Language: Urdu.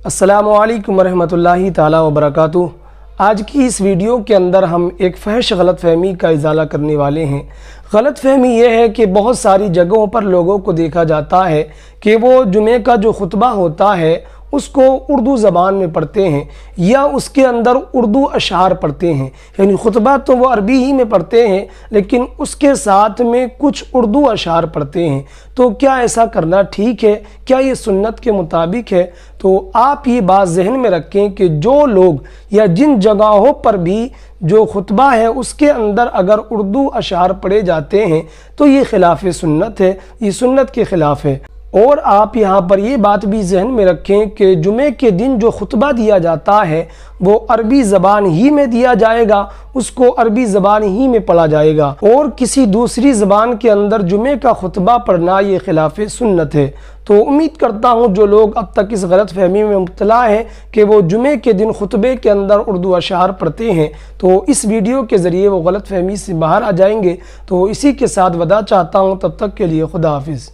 السلام علیکم ورحمۃ اللہ تعالی وبرکاتہ۔ آج کی اس ویڈیو کے اندر ہم ایک فحش غلط فہمی کا ازالہ کرنے والے ہیں۔ غلط فہمی یہ ہے کہ بہت ساری جگہوں پر لوگوں کو دیکھا جاتا ہے کہ وہ جمعے کا جو خطبہ ہوتا ہے اس کو اردو زبان میں پڑھتے ہیں یا اس کے اندر اردو اشعار پڑھتے ہیں، یعنی خطبہ تو وہ عربی ہی میں پڑھتے ہیں لیکن اس کے ساتھ میں کچھ اردو اشعار پڑھتے ہیں۔ تو کیا ایسا کرنا ٹھیک ہے؟ کیا یہ سنت کے مطابق ہے؟ تو آپ یہ بات ذہن میں رکھیں کہ جو لوگ یا جن جگہوں پر بھی جو خطبہ ہے اس کے اندر اگر اردو اشعار پڑھے جاتے ہیں تو یہ خلاف سنت ہے، یہ سنت کے خلاف ہے۔ اور آپ یہاں پر یہ بات بھی ذہن میں رکھیں کہ جمعے کے دن جو خطبہ دیا جاتا ہے وہ عربی زبان ہی میں دیا جائے گا، اس کو عربی زبان ہی میں پڑھا جائے گا، اور کسی دوسری زبان کے اندر جمعے کا خطبہ پڑھنا یہ خلاف سنت ہے۔ تو امید کرتا ہوں جو لوگ اب تک اس غلط فہمی میں مبتلا ہیں کہ وہ جمعے کے دن خطبے کے اندر اردو اشعار پڑھتے ہیں تو اس ویڈیو کے ذریعے وہ غلط فہمی سے باہر آ جائیں گے۔ تو اسی کے ساتھ وداع چاہتا ہوں، تب تک کے لیے خدا حافظ۔